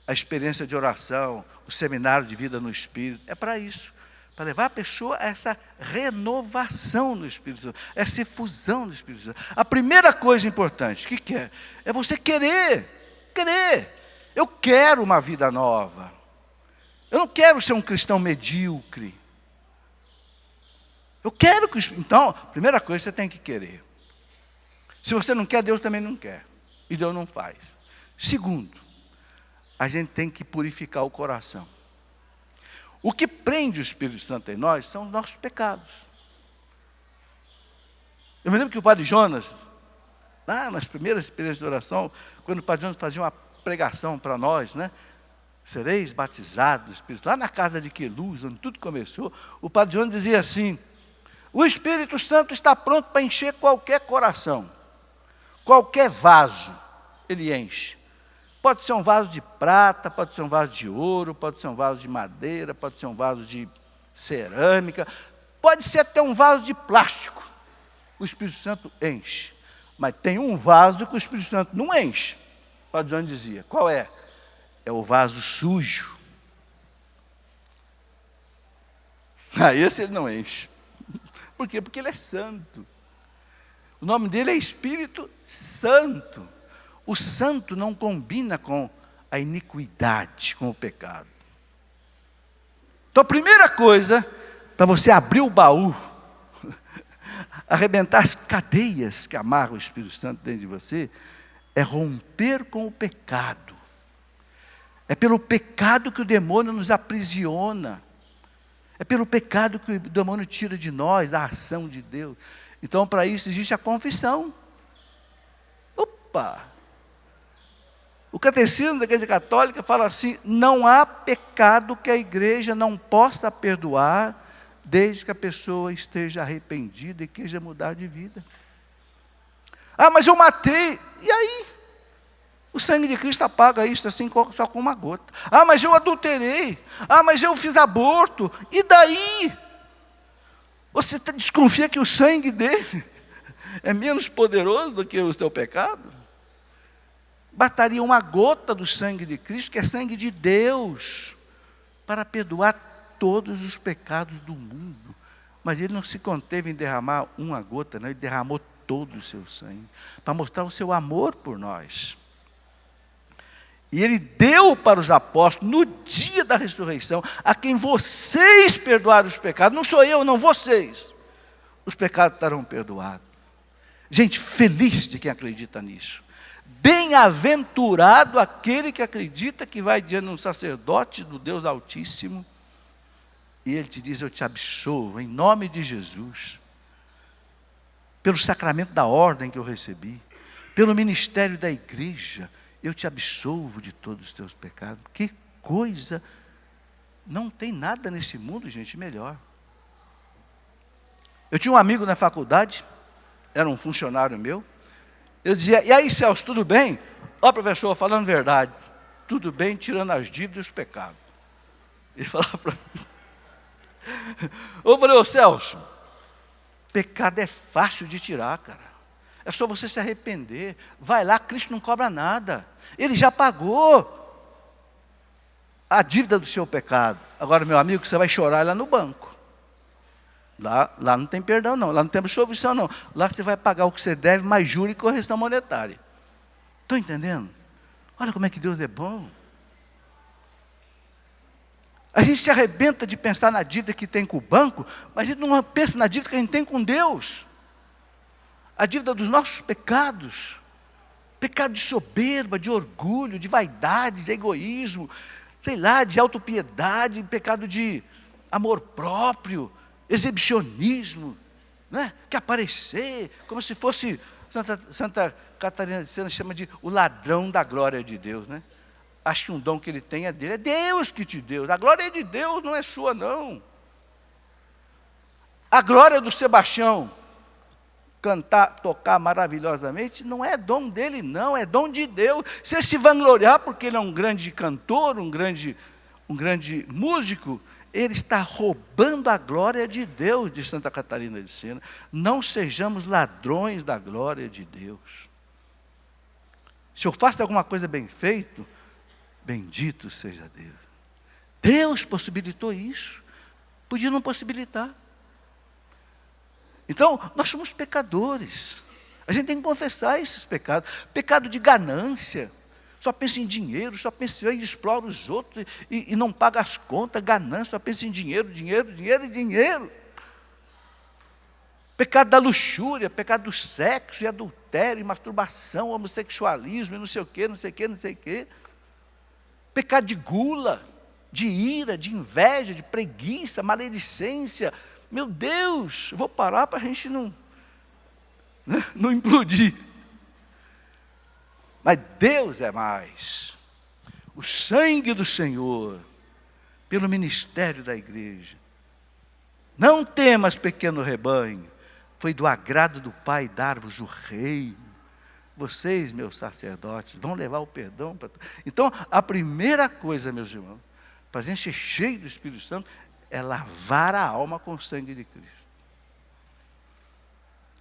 a experiência de oração, o seminário de vida no Espírito, é para isso. Para levar a pessoa a essa renovação no Espírito Santo, essa efusão do Espírito Santo. A primeira coisa importante, o que é? É você querer. Eu quero uma vida nova. Eu não quero ser um cristão medíocre. Eu quero que... Então, a primeira coisa, você tem que querer. Se você não quer, Deus também não quer. E Deus não faz. Segundo, a gente tem que purificar o coração. O que prende o Espírito Santo em nós são os nossos pecados. Eu me lembro que o Padre Jonas, lá nas primeiras experiências de oração, quando o Padre Jonas fazia uma pregação para nós, né? Sereis batizados do Espírito. Lá na casa de Queluz, onde tudo começou, o Padre Jonas dizia assim: o Espírito Santo está pronto para encher qualquer coração, qualquer vaso, ele enche. Pode ser um vaso de prata, pode ser um vaso de ouro, pode ser um vaso de madeira, pode ser um vaso de cerâmica, pode ser até um vaso de plástico. O Espírito Santo enche. Mas tem um vaso que o Espírito Santo não enche. O Padre João dizia, qual é? É o vaso sujo. Esse ele não enche. Por quê? Porque ele é santo. O nome dele é Espírito Santo. O santo não combina com a iniquidade, com o pecado. Então a primeira coisa, para você abrir o baú, arrebentar as cadeias que amarram o Espírito Santo dentro de você, é romper com o pecado. É pelo pecado que o demônio nos aprisiona. É pelo pecado que o demônio tira de nós a ação de Deus. Então, para isso, existe a confissão. Opa! O Catecismo da Igreja Católica fala assim: não há pecado que a igreja não possa perdoar, desde que a pessoa esteja arrependida e queira mudar de vida. Ah, mas eu matei. E aí? O sangue de Cristo apaga isso assim só com uma gota. Ah, mas eu adulterei. Ah, mas eu fiz aborto. E daí? Você desconfia que o sangue dele é menos poderoso do que o teu pecado? Bastaria uma gota do sangue de Cristo, que é sangue de Deus, para perdoar todos os pecados do mundo. Mas ele não se conteve em derramar uma gota, não, ele derramou todo o seu sangue, para mostrar o seu amor por nós. E ele deu para os apóstolos, no dia da ressurreição, a quem vocês perdoaram os pecados, não sou eu, não, vocês, os pecados estarão perdoados. Gente, feliz de quem acredita nisso. Bem-aventurado aquele que acredita que vai diante de um sacerdote do Deus Altíssimo, e ele te diz: eu te absolvo em nome de Jesus, pelo sacramento da ordem que eu recebi, pelo ministério da igreja, eu te absolvo de todos os teus pecados. Que coisa! Não tem nada nesse mundo, gente, melhor. Eu tinha um amigo na faculdade, era um funcionário meu. Eu dizia: e aí, Celso, tudo bem? Ó, professor, falando verdade, tudo bem, tirando as dívidas e os pecados. Ele falava para mim. Eu falei: ô Celso, pecado é fácil de tirar, cara. É só você se arrepender. Vai lá, Cristo não cobra nada. Ele já pagou a dívida do seu pecado. Agora, meu amigo, você vai chorar lá no banco. Lá não tem perdão, não. Lá não tem absolvição, não. Lá você vai pagar o que você deve, mais juros e correção monetária. Estão entendendo? Olha como é que Deus é bom. A gente se arrebenta de pensar na dívida que tem com o banco, mas a gente não pensa na dívida que a gente tem com Deus. A dívida dos nossos pecados. Pecado de soberba, de orgulho, de vaidade, de egoísmo, sei lá, de autopiedade, pecado de amor próprio, exibicionismo, né? Que aparecer, como se fosse, Santa Catarina de Sena chama de o ladrão da glória de Deus, né? Acho que um dom que ele tem é dele, é Deus que te deu, a glória é de Deus, não é sua não. A glória do Sebastião, cantar, tocar maravilhosamente, não é dom dele não, é dom de Deus. Se ele se vangloriar porque ele é um grande cantor, um grande músico, ele está roubando a glória de Deus, de Santa Catarina de Sena. Não sejamos ladrões da glória de Deus. Se eu faço alguma coisa bem feito, bendito seja Deus. Deus possibilitou isso. Podia não possibilitar. Então, nós somos pecadores. A gente tem que confessar esses pecados. Pecado de ganância. Só pensa em dinheiro, só pensa em explora os outros e não paga as contas, ganância, só pensa em dinheiro, dinheiro, dinheiro e dinheiro. Pecado da luxúria, pecado do sexo e adultério, e masturbação, homossexualismo e não sei o quê, não sei o quê, não sei o quê. pecado de gula, de ira, de inveja, de preguiça, maledicência. Meu Deus, eu vou parar para a gente não implodir. Mas Deus é mais. O sangue do Senhor, pelo ministério da igreja. Não temas, pequeno rebanho, foi do agrado do Pai dar-vos o reino. Vocês, meus sacerdotes, vão levar o perdão para todos. Então, a primeira coisa, meus irmãos, para a gente ser cheio do Espírito Santo, é lavar a alma com o sangue de Cristo.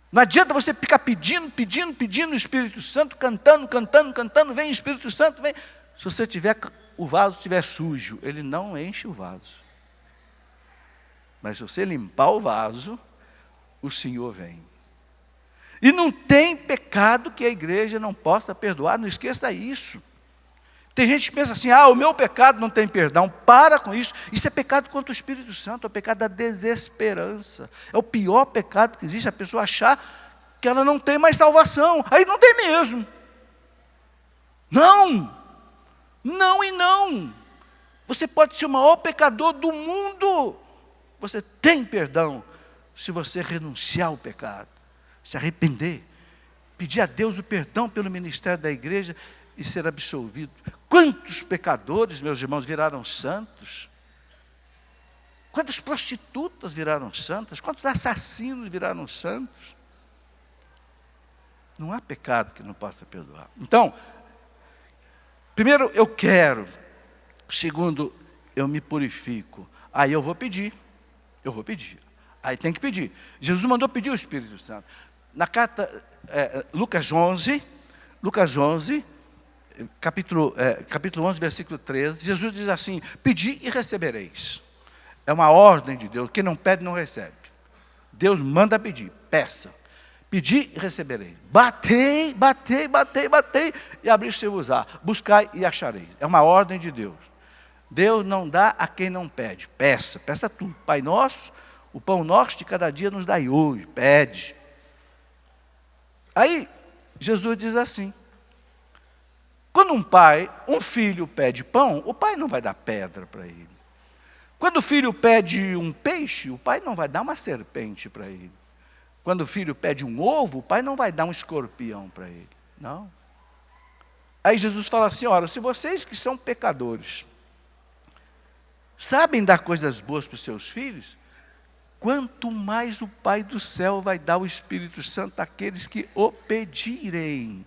Não adianta você ficar pedindo o Espírito Santo, cantando, vem Espírito Santo, vem. Se você tiver, o vaso estiver sujo, ele não enche o vaso. Mas se você limpar o vaso, o Senhor vem. E não tem pecado que a igreja não possa perdoar, não esqueça isso. Tem gente que pensa assim, o meu pecado não tem perdão. Para com isso. Isso é pecado contra o Espírito Santo, é o pecado da desesperança. É o pior pecado que existe, a pessoa achar que ela não tem mais salvação. Aí não tem mesmo. Não. Não e não. Você pode ser o maior pecador do mundo. Você tem perdão se você renunciar ao pecado, se arrepender, pedir a Deus o perdão pelo ministério da igreja e ser absolvido. Quantos pecadores, meus irmãos, viraram santos? Quantas prostitutas viraram santas? Quantos assassinos viraram santos? Não há pecado que não possa perdoar. Então, primeiro eu quero, segundo eu me purifico, aí eu vou pedir. Aí tem que pedir. Jesus mandou pedir o Espírito Santo. Na carta, Lucas 11, capítulo 11, versículo 13, Jesus diz assim, pedi e recebereis. É uma ordem de Deus, quem não pede não recebe. Deus manda pedir, peça. Pedi e recebereis. Batei, e abrir-se-vos-á. Buscai e achareis. É uma ordem de Deus. Deus não dá a quem não pede. Peça tudo. Pai nosso, o pão nosso de cada dia nos dai hoje. Pede. Aí, Jesus diz assim, quando um filho pede pão, o pai não vai dar pedra para ele. Quando o filho pede um peixe, o pai não vai dar uma serpente para ele. Quando o filho pede um ovo, o pai não vai dar um escorpião para ele. Não. Aí Jesus fala assim, olha, se vocês que são pecadores, sabem dar coisas boas para os seus filhos, quanto mais o Pai do céu vai dar o Espírito Santo àqueles que o pedirem.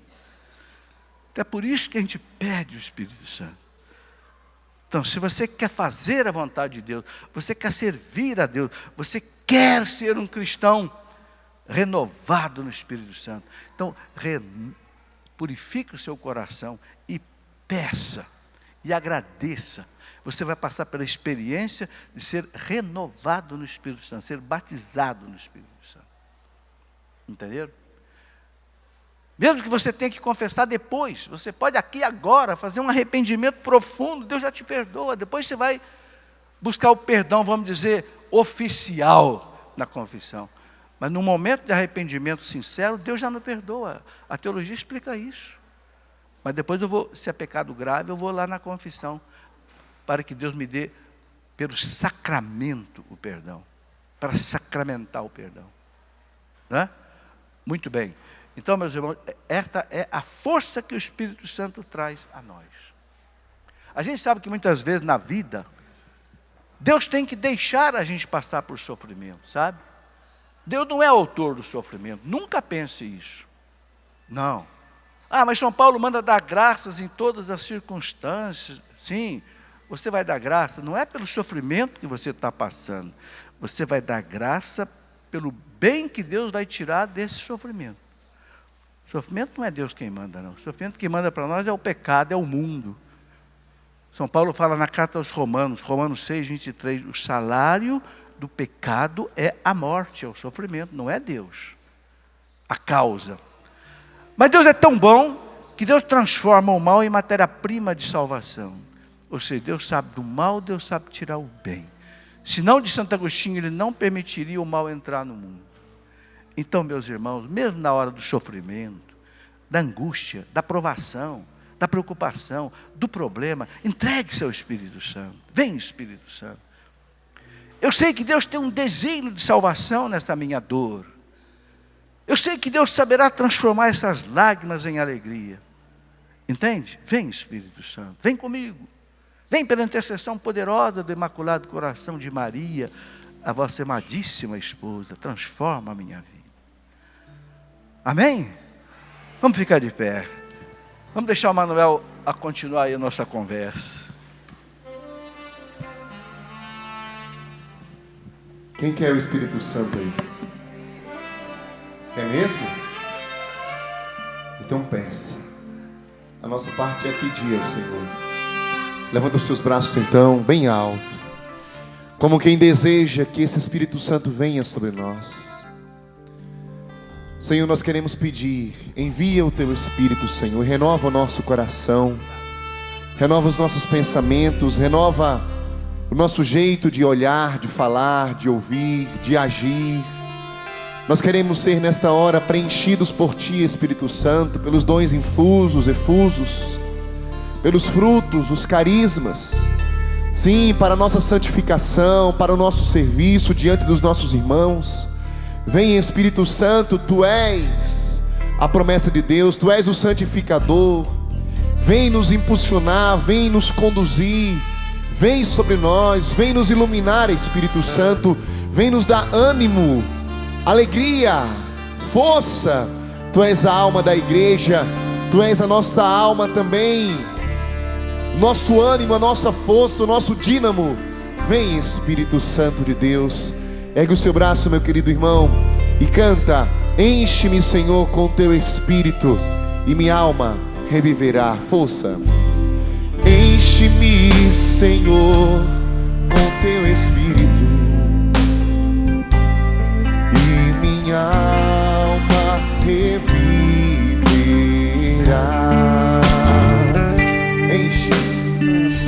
É por isso que a gente pede o Espírito Santo. Então, se você quer fazer a vontade de Deus, você quer servir a Deus, você quer ser um cristão renovado no Espírito Santo, então, purifique o seu coração e peça, e agradeça. Você vai passar pela experiência de ser renovado no Espírito Santo, ser batizado no Espírito Santo. Entenderam? Mesmo que você tenha que confessar depois, você pode aqui agora fazer um arrependimento profundo, Deus já te perdoa, depois você vai buscar o perdão, vamos dizer, oficial na confissão. Mas no momento de arrependimento sincero, Deus já não perdoa. A teologia explica isso. Mas depois se é pecado grave, eu vou lá na confissão, para que Deus me dê, pelo sacramento, o perdão. Para sacramentar o perdão. Né? Muito bem. Então, meus irmãos, esta é a força que o Espírito Santo traz a nós. A gente sabe que muitas vezes na vida, Deus tem que deixar a gente passar por sofrimento, sabe? Deus não é autor do sofrimento. Nunca pense isso. Não. Mas São Paulo manda dar graças em todas as circunstâncias. Sim. Você vai dar graça, não é pelo sofrimento que você está passando. Você vai dar graça pelo bem que Deus vai tirar desse sofrimento. O sofrimento não é Deus quem manda, não. O sofrimento que manda para nós é o pecado, é o mundo. São Paulo fala na carta aos Romanos, Romanos 6, 23, o salário do pecado é a morte, é o sofrimento, não é Deus. A causa. Mas Deus é tão bom que Deus transforma o mal em matéria-prima de salvação. Ou seja, Deus sabe do mal, Deus sabe tirar o bem. Senão, de Santo Agostinho, ele não permitiria o mal entrar no mundo. Então, meus irmãos, mesmo na hora do sofrimento, da angústia, da provação, da preocupação, do problema. Entregue-se ao Espírito Santo. Vem, Espírito Santo. Eu sei que Deus tem um desígnio de salvação nessa minha dor. Eu sei que Deus saberá transformar essas lágrimas em alegria. Entende? Vem, Espírito Santo, vem comigo. Vem pela intercessão poderosa do Imaculado Coração de Maria, a vossa amadíssima esposa. Transforma a minha vida. Amém? Vamos ficar de pé. Vamos deixar o Manuel a continuar aí a nossa conversa. Quem quer o Espírito Santo aí? Quer mesmo? Então peça. A nossa parte é pedir ao Senhor. Levanta os seus braços então, bem alto. Como quem deseja que esse Espírito Santo venha sobre nós. Senhor, nós queremos pedir, envia o Teu Espírito, Senhor, renova o nosso coração, renova os nossos pensamentos, renova o nosso jeito de olhar, de falar, de ouvir, de agir. Nós queremos ser nesta hora preenchidos por Ti, Espírito Santo, pelos dons infusos, efusos, pelos frutos, os carismas. Sim, para a nossa santificação, para o nosso serviço diante dos nossos irmãos. Vem, Espírito Santo, Tu és a promessa de Deus, Tu és o santificador. Vem nos impulsionar, vem nos conduzir. Vem sobre nós, vem nos iluminar, Espírito Santo. Vem nos dar ânimo, alegria, força. Tu és a alma da igreja, Tu és a nossa alma também, nosso ânimo, a nossa força, o nosso dínamo. Vem, Espírito Santo de Deus. Ergue o seu braço, meu querido irmão, e canta: enche-me, Senhor, com Teu Espírito, e minha alma reviverá. Força. Enche-me, Senhor, com Teu Espírito, e minha alma reviverá.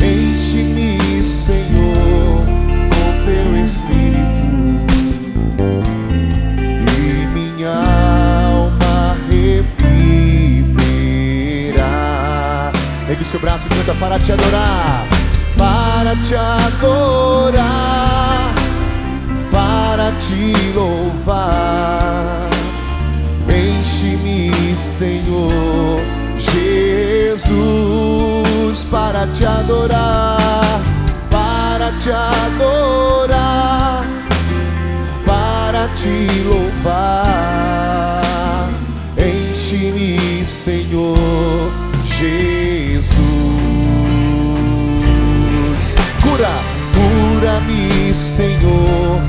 Enche-me, Senhor, com Teu Espírito, e minha alma reviverá. Pegue o seu braço e canta: para Te adorar, para Te adorar, para Te louvar. Enche-me, Senhor Jesus, para Te adorar, para Te adorar, para Te louvar. Enche-me, Senhor Jesus. Cura-me, Senhor,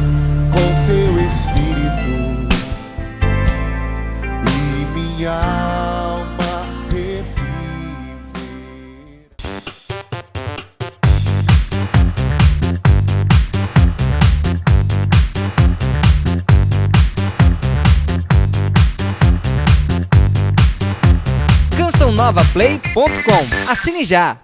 com Teu Espírito, e minha alma reviver. CançãoNovaPlay.com. Assine já!